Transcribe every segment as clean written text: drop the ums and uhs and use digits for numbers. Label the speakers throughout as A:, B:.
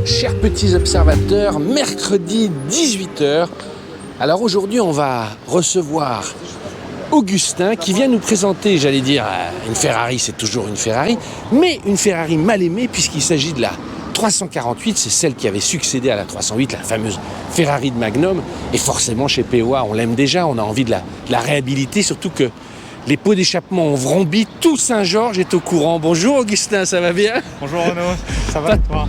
A: chers petits observateurs, mercredi 18h. Alors aujourd'hui, on va recevoir Augustin qui vient nous présenter, j'allais dire, une Ferrari, c'est toujours une Ferrari, mais une Ferrari mal aimée puisqu'il s'agit de la 348, c'est celle qui avait succédé à la 308, la fameuse Ferrari de Magnum. Et forcément, chez POA, on l'aime déjà, on a envie de la réhabiliter, surtout que les pots d'échappement ont vrombi, tout Saint-Georges est au courant. Bonjour Augustin, ça va bien?
B: Bonjour Renaud, ça va toi?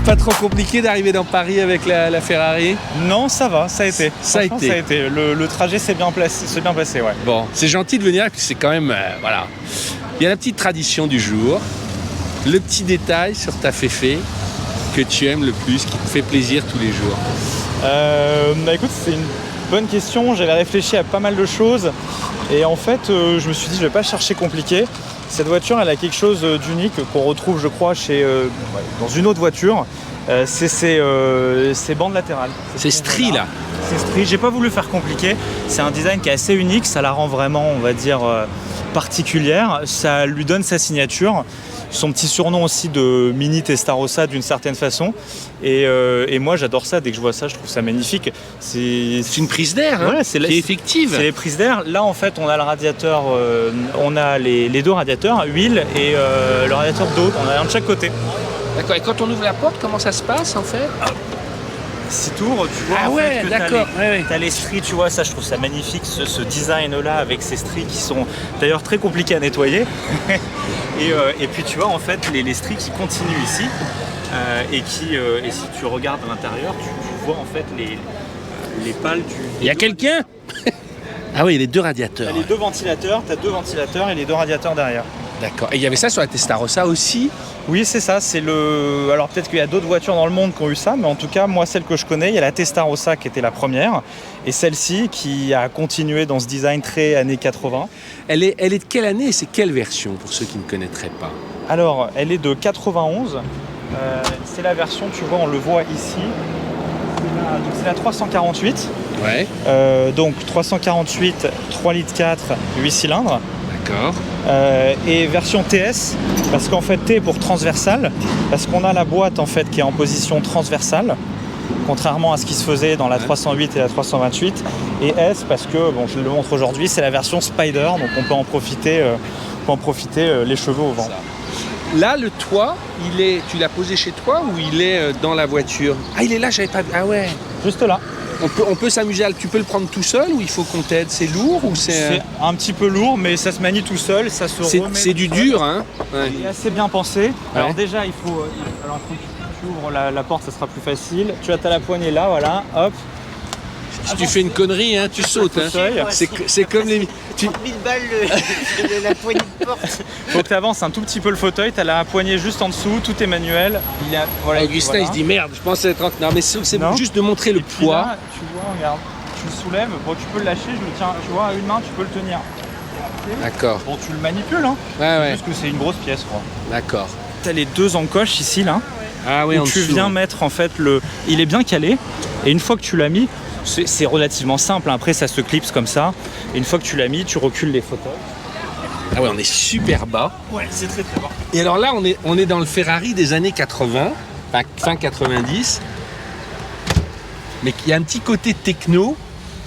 A: Pas trop compliqué d'arriver dans Paris avec la Ferrari?
B: Non, ça va, ça a été.
A: Ça a été.
B: Le trajet s'est bien passé, ouais.
A: Bon, c'est gentil de venir, c'est quand même, voilà. Il y a la petite tradition du jour, le petit détail sur ta féfé que tu aimes le plus, qui te fait plaisir tous les jours.
B: Écoute, c'est une bonne question, j'avais réfléchi à pas mal de choses et en fait, je me suis dit, je vais pas chercher compliqué. Cette voiture, elle a quelque chose d'unique qu'on retrouve, je crois, dans une autre voiture. C'est ses bandes latérales.
A: C'est stries là.
B: C'est stries. J'ai pas voulu faire compliqué. C'est un design qui est assez unique. Ça la rend vraiment, on va dire, particulière. Ça lui donne sa signature. Son petit surnom aussi de Mini Testarossa d'une certaine façon. Et moi, j'adore ça. Dès que je vois ça, je trouve ça magnifique.
A: C'est une prise d'air, hein,
B: c'est
A: effective.
B: C'est les prises d'air. Là, en fait, on a le radiateur, on a les deux radiateurs, huile et le radiateur d'eau. On a un de chaque côté.
A: D'accord. Et quand on ouvre la porte, comment ça se passe en fait?
B: Si tu ouvres, tu vois,
A: ah ouais, d'accord.
B: T'as les stries, tu vois, ça je trouve ça magnifique, ce design-là avec ces stries qui sont d'ailleurs très compliquées à nettoyer. et puis tu vois, en fait, les stries qui continuent ici, et si tu regardes à l'intérieur, tu vois en fait les pales du...
A: Il y a quelqu'un? Ah oui, les deux radiateurs.
B: T'as les deux ventilateurs, t'as deux ventilateurs et les deux radiateurs derrière.
A: D'accord. Et il y avait ça sur la Testarossa aussi?
B: Oui, c'est ça. Alors peut-être qu'il y a d'autres voitures dans le monde qui ont eu ça, mais en tout cas, moi, celle que je connais, il y a la Testarossa qui était la première, et celle-ci qui a continué dans ce design très années 80.
A: Elle est de quelle année et c'est quelle version pour ceux qui ne connaîtraient pas?
B: Alors, elle est de 91. C'est la version, tu vois, on le voit ici. C'est la 348.
A: Ouais.
B: Donc 348, 3 litres 4, 8 cylindres.
A: D'accord.
B: Et version TS, parce qu'en fait T pour transversal, parce qu'on a la boîte en fait qui est en position transversale, contrairement à ce qui se faisait dans la 308 et la 328. Et S parce que, bon, je le montre aujourd'hui, c'est la version Spider, donc on peut en profiter, les cheveux au vent.
A: Là, le toit, tu l'as posé chez toi ou il est dans la voiture? Ah, il est là, j'avais pas... Ah ouais.
B: Juste là.
A: On peut s'amuser, tu peux le prendre tout seul ou il faut qu'on t'aide? C'est lourd ou
B: c'est un petit peu lourd, mais ça se manie tout seul, ça se remet.
A: C'est du dur, hein.
B: Ouais. Il est assez bien pensé. Ouais. Alors déjà, il faut que tu ouvres la porte, ça sera plus facile. Tu as la poignée là, voilà, hop.
A: Si tu fais une connerie, hein, tu sautes. Hein. C'est comme les...
C: 30 000 balles la poignée de porte.
B: Faut que tu avances un tout petit peu le fauteuil, tu as la poignée juste en dessous, tout est manuel.
A: Augustin, il se dit merde, je pense être... Non, mais c'est juste de montrer le poids.
B: Là, tu vois, regarde, tu le soulèves, bon, tu peux le lâcher, je le tiens, tu vois, à une main, tu peux le tenir.
A: D'accord.
B: Bon, tu le manipules, hein.
A: Ouais.
B: Juste que c'est une grosse pièce, quoi.
A: D'accord.
B: Tu as les deux encoches ici, là.
A: Ah oui,
B: où tu viens mettre, en fait, il est bien calé, et une fois que tu l'as mis, c'est relativement simple, après ça se clipse comme ça, et une fois que tu l'as mis, tu recules les fauteuils.
A: Ah ouais, on est super bas.
B: Ouais, c'est très très bas.
A: Et alors là, on est dans le Ferrari des années 80, fin 90, mais il y a un petit côté techno.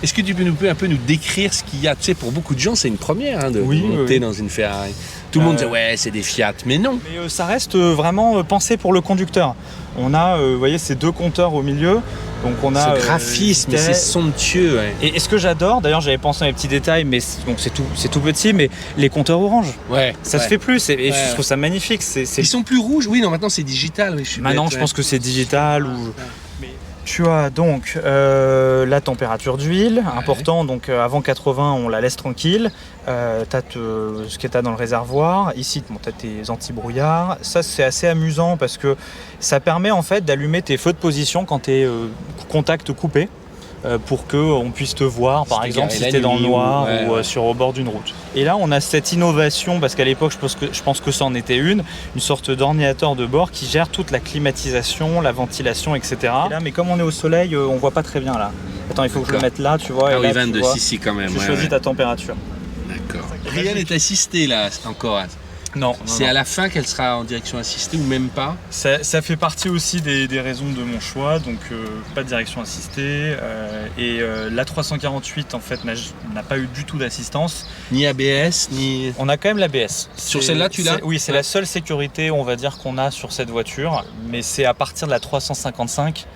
A: Est-ce que tu peux un peu nous décrire ce qu'il y a? Tu sais, pour beaucoup de gens, c'est une première de monter dans une Ferrari. Tout le monde dit ouais, c'est des Fiat, mais non.
B: Mais ça reste vraiment pensé pour le conducteur. On a, vous voyez, ces deux compteurs au milieu. Donc on a
A: ce graphisme, c'est somptueux. Ouais.
B: Et ce que j'adore, d'ailleurs, j'avais pensé à les petits détails, mais c'est tout petit, mais les compteurs orange.
A: Ouais.
B: Ça se fait plus, et je trouve ça magnifique.
A: Ils sont plus rouges. Oui, non, maintenant c'est digital. Oui,
B: maintenant, je pense que c'est digital ou. Tu as donc la température d'huile, important, donc avant 80 on la laisse tranquille. Tu as ce que tu as dans le réservoir, ici tu as tes anti-brouillards. Ça c'est assez amusant parce que ça permet en fait d'allumer tes feux de position quand tu es contact coupé. Pour qu'on puisse te voir, par exemple, si tu es dans le noir ou au bord d'une route. Et là, on a cette innovation, parce qu'à l'époque, je pense que ça en était une sorte d'ordinateur de bord qui gère toute la climatisation, la ventilation, etc. Et là, mais comme on est au soleil, on voit pas très bien là. Attends, il faut que je le mette là, tu vois.
A: Ah
B: et
A: oui,
B: là,
A: 22, si, quand même.
B: Tu choisis ta température.
A: D'accord. Rien n'est assisté là, encore.
B: Non.
A: C'est à la fin qu'elle sera en direction assistée ou même pas?
B: Ça fait partie aussi des raisons de mon choix, donc pas de direction assistée. La 348 en fait n'a pas eu du tout d'assistance.
A: Ni ABS, ni...
B: On a quand même l'ABS.
A: Sur celle-là, tu l'as?
B: Oui, c'est la seule sécurité, on va dire, qu'on a sur cette voiture. Mais c'est à partir de la 355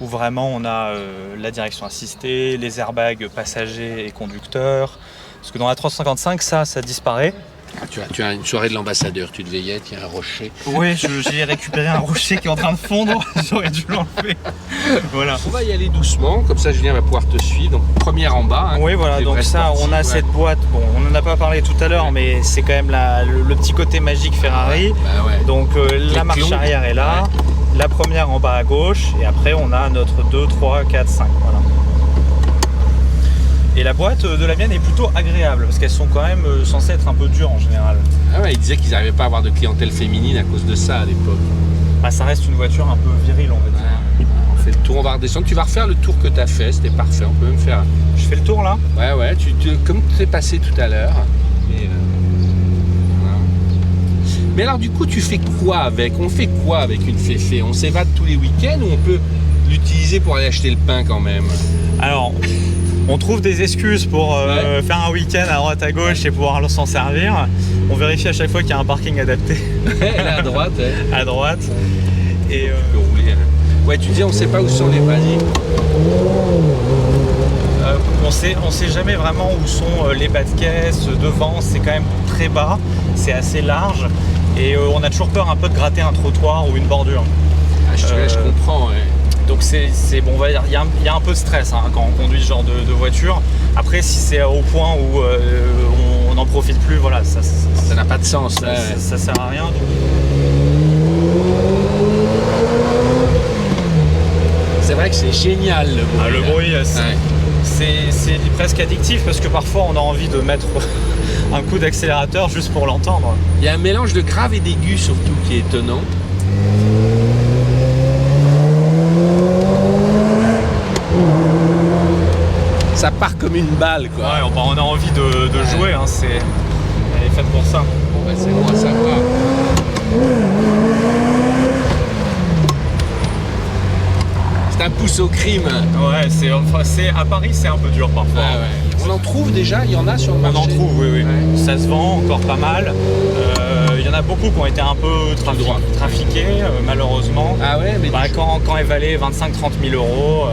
B: où vraiment on a la direction assistée, les airbags passagers et conducteurs. Parce que dans la 355, ça disparaît.
A: Ah, tu as une soirée de l'ambassadeur, tu devais y être, il y a un rocher.
B: Oui, j'ai récupéré un rocher qui est en train de fondre, j'aurais dû l'enlever. Voilà.
A: On va y aller doucement, comme ça Julien va pouvoir te suivre. Donc première en bas.
B: Oui, voilà, donc ça, on a cette boîte, bon, on n'en a pas parlé tout à l'heure, mais c'est quand même le petit côté magique Ferrari.
A: Ouais.
B: Donc la marche arrière est là, la première en bas à gauche, et après on a notre 2, 3, 4, 5, voilà. Et la boîte de la mienne est plutôt agréable parce qu'elles sont quand même censées être un peu dures en général.
A: Ah ouais, ils disaient qu'ils n'arrivaient pas à avoir de clientèle féminine à cause de ça à l'époque.
B: Bah, ça reste une voiture un peu virile, on va dire.
A: On fait le tour, on va redescendre. Tu vas refaire le tour que tu as fait, c'était parfait. On peut même faire.
B: Je fais le tour là?
A: Ouais, comme tu es passé tout à l'heure. Voilà. Mais alors du coup, tu fais quoi avec? On fait quoi avec une Féfé? On s'évade tous les week-ends ou on peut l'utiliser pour aller acheter le pain quand même?
B: Alors, on trouve des excuses pour faire un week-end à droite à gauche et pouvoir s'en servir. On vérifie à chaque fois qu'il y a un parking adapté.
A: Elle est à droite.
B: À droite. Et
A: tu peux rouler. Ouais, tu dis on sait pas où sont les basiques.
B: On sait jamais vraiment où sont les bas de caisse. Devant, c'est quand même très bas, c'est assez large. Et on a toujours peur un peu de gratter un trottoir ou une bordure.
A: Ah, je comprends, ouais.
B: Donc c'est bon, on va dire, il y a un peu de stress quand on conduit ce genre de voiture. Après, si c'est au point où on n'en profite plus, voilà, ça
A: n'a pas de sens.
B: Ça sert à rien. Donc...
A: C'est vrai que c'est génial le bruit.
B: Ah, le bruit, c'est presque addictif parce que parfois on a envie de mettre un coup d'accélérateur juste pour l'entendre.
A: Il y a un mélange de grave et d'aigu surtout qui est étonnant. Ça part comme une balle, quoi.
B: Ouais, on a envie de jouer, hein, elle est faite pour ça.
A: Bon, bah, c'est bon à savoir. C'est un pouce au crime.
B: Ouais, à Paris, c'est un peu dur parfois.
A: Ah, ouais. On en trouve déjà, il y en a sur le marché.
B: On en trouve, oui. Ouais. Ça se vend encore pas mal. Il y en a beaucoup qui ont été un peu trafiqués, malheureusement.
A: Ah ouais, mais
B: quand elles valaient 25-30 000 euros.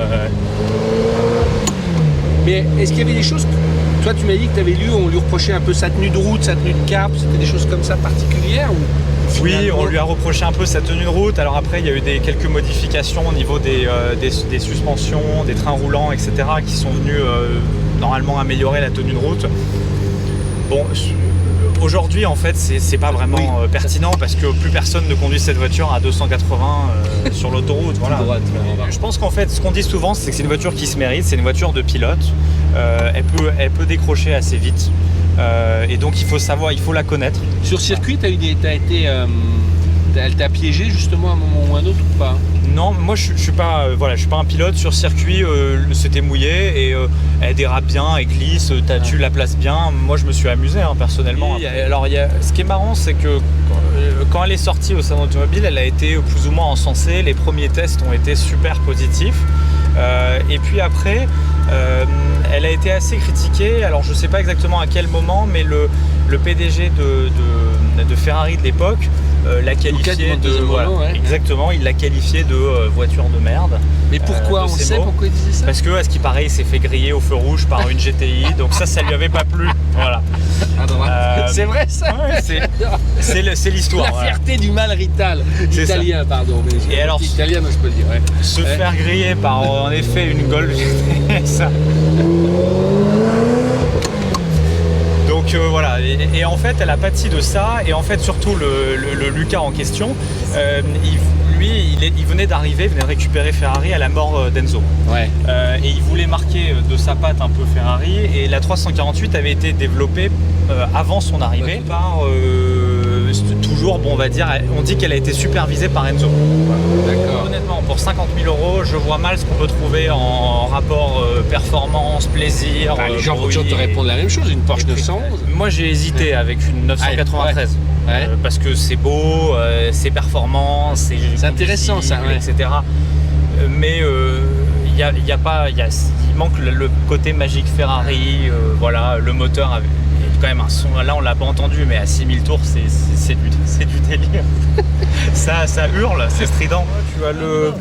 A: Mais est-ce qu'il y avait des choses que toi tu m'as dit que tu avais lu, on lui reprochait un peu sa tenue de route, sa tenue de cap, c'était des choses comme ça particulières ou
B: Oui, on lui a reproché un peu sa tenue de route. Alors après, il y a eu quelques modifications au niveau des suspensions, des trains roulants, etc. qui sont venus normalement améliorer la tenue de route. Bon, aujourd'hui, en fait, c'est pas vraiment pertinent parce que plus personne ne conduit cette voiture à 280 sur l'autoroute. Voilà. Je pense qu'en fait, ce qu'on dit souvent, c'est que c'est une voiture qui se mérite, c'est une voiture de pilote. Elle peut décrocher assez vite. Et donc, il faut la connaître.
A: Sur circuit, elle t'a piégé justement à un moment ou un autre ou pas?
B: Non, moi je suis pas un pilote. Sur circuit, c'était mouillé et elle dérape bien, elle glisse, tu la places bien. Moi je me suis amusé personnellement. Alors ce qui est marrant, c'est que quand elle est sortie au salon automobile, elle a été plus ou moins encensée. Les premiers tests ont été super positifs. Et puis après, elle a été assez critiquée. Alors je sais pas exactement à quel moment, mais le PDG de Ferrari de l'époque l'a qualifiée exactement, il l'a qualifiée de voiture de merde.
A: Mais pourquoi? On sait pourquoi il disait ça?
B: Parce que, à ce qui paraît, il s'est fait griller au feu rouge par une GTI, donc ça lui avait pas plu. Voilà.
A: C'est vrai ça?
B: Ouais, c'est l'histoire.
A: La fierté du mal rital. Italien, ça. Pardon. Mais
B: et alors,
A: italien, je peux le dire. Ouais.
B: Se faire griller par en effet une Golf GTI, ça. Donc voilà, et en fait elle a pâti de ça, et en fait surtout le Lucas en question, il venait d'arriver, il venait de récupérer Ferrari à la mort d'Enzo. Ouais. Et il voulait marquer de sa patte un peu Ferrari, et la 348 avait été développée avant son arrivée par toujours, on va dire, on dit qu'elle a été supervisée par Enzo. D'accord. Honnêtement, pour 50 000 euros, je vois mal ce qu'on peut trouver en rapport performance, plaisir.
A: Les gens vont toujours te répondre la même chose, une Porsche 911.
B: Moi j'ai hésité avec une 993.
A: Ouais.
B: Parce que c'est beau, c'est performant, c'est
A: intéressant, ça, ouais.
B: etc. Mais il manque le côté magique Ferrari, voilà, le moteur avait quand même un son, là on l'a pas entendu, mais à 6000 tours c'est du délire. ça hurle, c'est strident.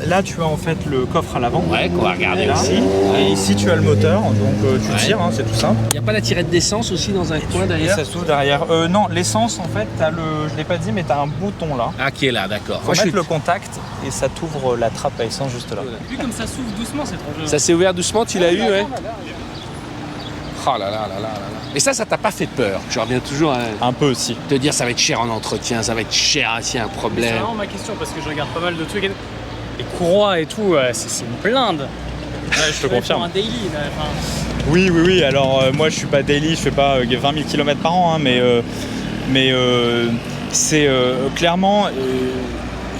B: Là tu as en fait le coffre à l'avant.
A: Ouais, qu'on va regarder
B: là,
A: ici.
B: Et ici tu as le moteur, donc tu tires, hein, c'est tout simple.
A: Il n'y a pas la tirette d'essence aussi dans un coin derrière?
B: Ça s'ouvre derrière. Non, l'essence en fait, je l'ai pas dit, mais tu as un bouton là.
A: Ah, qui est là, d'accord.
B: Faut mettre le contact et ça t'ouvre la trappe à essence juste là.
D: Vu comme ça s'ouvre doucement, c'est trop joli.
A: Ça s'est ouvert doucement, tu l'as eu, ouais? Oh là là là là là là. Mais ça t'a pas fait peur? Je reviens toujours à
B: Un peu aussi.
A: te dire ça va être cher en entretien, ça va être cher s'il y a un
D: C'est
A: problème.
D: vraiment ma question parce que je regarde pas mal de trucs. Les courroies et tout, c'est une blinde.
B: Ouais, je te
D: Pour
B: confirme.
D: un daily, là, enfin,
B: Oui. Alors moi je suis pas daily, je fais pas 20 000 km par an, hein, mais c'est clairement.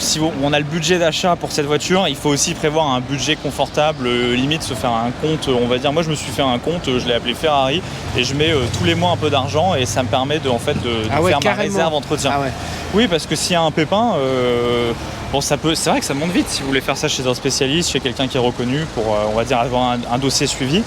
B: Si on a le budget d'achat pour cette voiture, il faut aussi prévoir un budget confortable, limite se faire un compte, on va dire. Moi je me suis fait un compte, je l'ai appelé Ferrari et je mets tous les mois un peu d'argent et ça me permet de faire ma réserve entretien.
A: Ah ouais.
B: Oui, parce que s'il y a un pépin, bon c'est vrai que ça monte vite si vous voulez faire ça chez un spécialiste, chez quelqu'un qui est reconnu pour on va dire avoir un dossier suivi.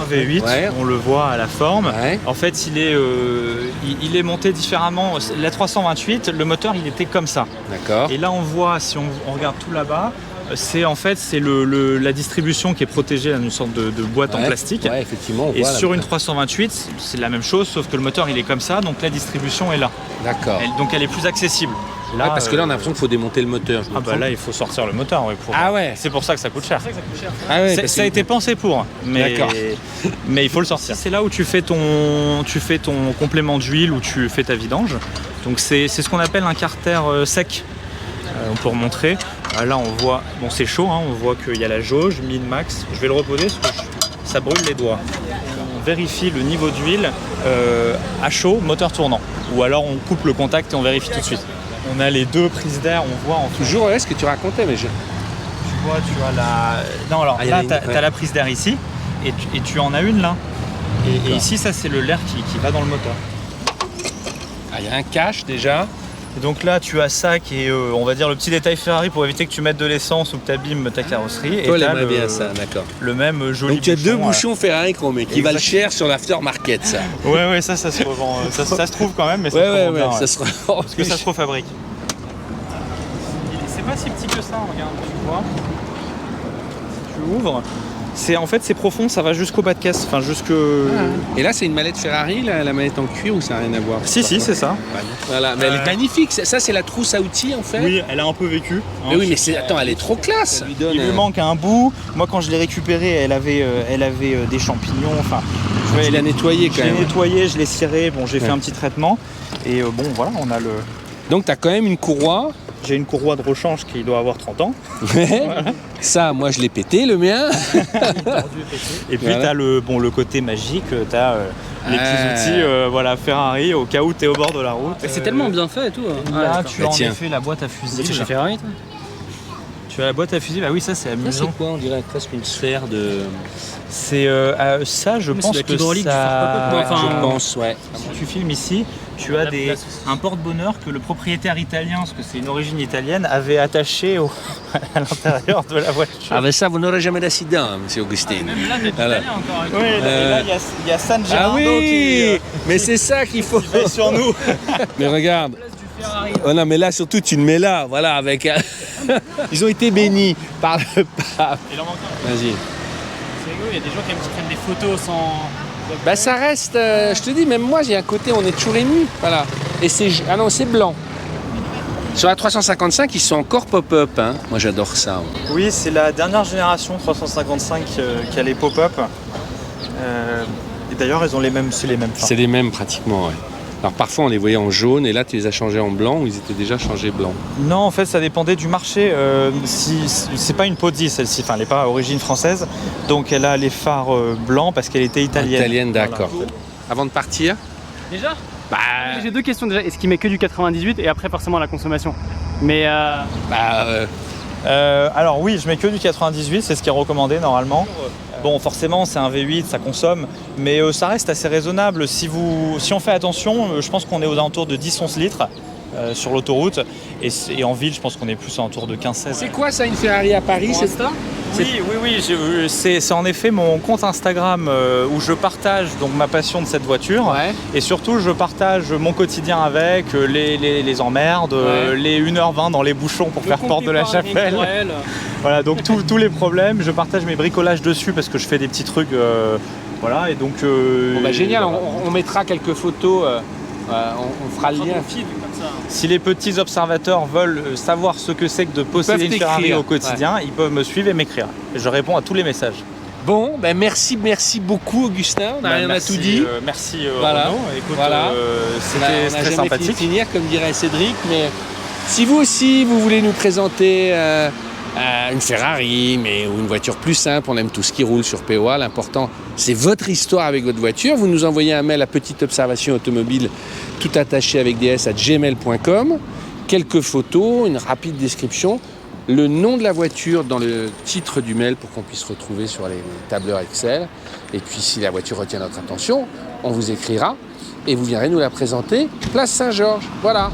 B: Un V8,
A: Ouais.
B: on le voit à la forme.
A: Ouais.
B: En fait, il est monté différemment. La 328, le moteur, il était comme ça.
A: D'accord.
B: Et là, on voit, si on regarde tout là-bas, c'est la distribution qui est protégée, une sorte de boîte en plastique.
A: Ouais, effectivement. On
B: Et
A: voit,
B: sur
A: là.
B: une 328, c'est la même chose, sauf que le moteur, il est comme ça, donc la distribution est là.
A: D'accord.
B: Donc elle est plus accessible. Là,
A: Ouais, parce que là, on a l'impression qu'il faut démonter le moteur. je me trompe?
B: là, il faut sortir le moteur. Ouais,
A: Ah ouais.
B: C'est pour ça que ça coûte cher.
A: Ah ouais, parce
B: Ça a
A: que-
B: été pensé pour, mais
A: D'accord.
B: mais il faut le sortir. C'est là où tu fais ton complément d'huile, où tu fais ta vidange. Donc c'est ce qu'on appelle un carter sec. On peut remontrer. Là on voit, bon c'est chaud, hein, on voit qu'il y a la jauge, min, max. Je vais le reposer parce que ça brûle les doigts. On vérifie le niveau d'huile à chaud, moteur tournant. Ou alors on coupe le contact et on vérifie tout de suite. On a les deux prises d'air, on voit en
A: Toujours ce que tu racontais, mais je.
B: tu as la. Non, alors
A: Ah, y a
B: là,
A: une-
B: tu as
A: ouais.
B: la prise d'air ici, et tu en as une là. Et ici, ça, c'est l'air qui va dans le moteur.
A: Ah, il y a un cache déjà.
B: Et donc là, tu as ça qui est, on va dire, le petit détail Ferrari pour éviter que tu mettes de l'essence ou que tu abîmes ta carrosserie.
A: Toi,
B: et t'as
A: l'aimerais bien ça, d'accord.
B: le même joli
A: Donc tu as deux
B: bouchon,
A: bouchons Ferrari chromés qui valent
B: Exactement.
A: cher sur l'aftermarket, ça.
B: Ouais, ça se revend. Ça se trouve quand même, mais ça se revend bien,
A: ça sera.
B: Parce que ça se refabrique. C'est pas si petit que ça, regarde, tu vois. Si tu ouvres, c'est profond, ça va jusqu'au bas de caisse, enfin jusque.
A: Et là, c'est une mallette Ferrari, la mallette en cuir, ou ça n'a rien à voir?
B: Si, c'est ça.
A: Voilà, mais elle est magnifique. Ça, c'est la trousse à outils, en fait.
B: Oui, elle a un peu vécu.
A: Mais oui, mais attends, elle est trop classe.
B: Il lui manque un bout. Moi, quand je l'ai récupérée, elle avait des champignons. Enfin,
A: Tu l'as nettoyé quand
B: Je l'ai
A: même.
B: nettoyé, je l'ai ciré. Bon, j'ai fait
A: Ouais.
B: un petit traitement. Et bon, voilà, on a le.
A: Donc, tu as quand même une courroie.
B: J'ai une courroie de rechange qui doit avoir 30 ans.
A: Ça, moi, je l'ai pété, le mien.
B: Et puis,
A: Voilà.
B: tu as le côté magique. Tu as les petits outils voilà, Ferrari au cas où tu es au bord de la route.
D: mais c'est tellement bien fait et tout.
B: Là, tu as en
A: tiens.
B: effet la boîte à
D: C'est
B: fusibles.
D: chez Ferrari, toi?
B: Tu as la boîte à fusibles. Ah oui, ça, c'est amusant.
A: quoi? On dirait presque une sphère de.
B: C'est ça, je
D: Mais
B: pense
D: c'est
B: que
D: l'hydraulique du
B: ça.
D: Farpacote, quoi. Enfin,
A: je pense, ouais.
B: Si tu filmes ici, tu as un porte-bonheur que le propriétaire italien, parce que c'est une origine italienne, avait attaché à l'intérieur de la voiture.
A: Ah, ben ça, vous n'aurez jamais d'accident, monsieur Augustin.
D: Même là, t'es
A: Voilà.
D: italien encore.
B: Oui, et là, il y a San
A: Ah
B: Gerardo
A: oui, mais c'est ça qu'il faut.
B: qui veille sur nous.
A: Mais regarde.
D: Place du Ferrari.
A: Oh non, mais là, surtout, tu le mets là, voilà, avec. Ils ont été bénis par le pape.
D: Il en manque un.
A: Vas-y.
D: C'est rigolo, il y a des gens qui prennent des photos sans.
A: Bah, ça reste. Je te dis, même moi, j'ai un côté, on est toujours ému. Voilà. Et c'est. Ah non, c'est blanc. Sur la 355, ils sont encore pop-up. Hein. Moi, j'adore ça.
B: Oui, c'est la dernière génération 355 qui a les pop-up. Et d'ailleurs, c'est les mêmes. Enfin,
A: C'est les mêmes pratiquement, ouais. Alors parfois on les voyait en jaune et là tu les as changés en blanc ou ils étaient déjà changés blanc.
B: Non, en fait, ça dépendait du marché. C'est pas une Pozzi, celle-ci. Enfin, elle n'est pas à origine française. Donc, elle a les phares blancs parce qu'elle était italienne.
A: Italienne, d'accord.
B: Voilà.
A: Avant de partir,
D: Déjà?
A: bah,
D: J'ai deux questions déjà. Est-ce qu'il met que du 98 et après forcément la consommation? Mais
B: Alors oui, je mets que du 98, c'est ce qui est recommandé normalement. Bon, forcément, c'est un V8, ça consomme, mais ça reste assez raisonnable. Si on fait attention, je pense qu'on est aux alentours de 10-11 litres sur l'autoroute. Et en ville, je pense qu'on est plus aux alentours de 15-16.
A: C'est quoi ça, une Ferrari à Paris, c'est ça?
B: Oui, c'est en effet mon compte Instagram où je partage donc ma passion de cette voiture.
A: Ouais.
B: Et surtout, je partage mon quotidien avec, les emmerdes, les 1h20 dans les bouchons pour faire porte de la Chapelle. Voilà, donc tous les problèmes. Je partage mes bricolages dessus parce que je fais des petits trucs. Voilà, et donc...
A: génial,
B: voilà.
A: on mettra quelques photos, on fera le lien.
B: Si les petits observateurs veulent savoir ce que c'est que de posséder une Ferrari au quotidien, ils peuvent me suivre et m'écrire. Je réponds à tous les messages.
A: Bon, merci beaucoup Augustin, on a tout dit.
B: Merci
A: Voilà.
B: Renaud. Écoute,
A: Voilà.
B: c'était très sympathique.
A: Finir, comme dirait Cédric, mais si vous aussi vous voulez nous présenter une Ferrari ou une voiture plus simple, on aime tout ce qui roule sur POA, l'important c'est votre histoire avec votre voiture, vous nous envoyez un mail à petite observation automobile tout attaché avec ds@gmail.com, quelques photos, une rapide description, le nom de la voiture dans le titre du mail pour qu'on puisse retrouver sur les tableurs Excel, et puis si la voiture retient notre attention, on vous écrira et vous viendrez nous la présenter place Saint-Georges. Voilà.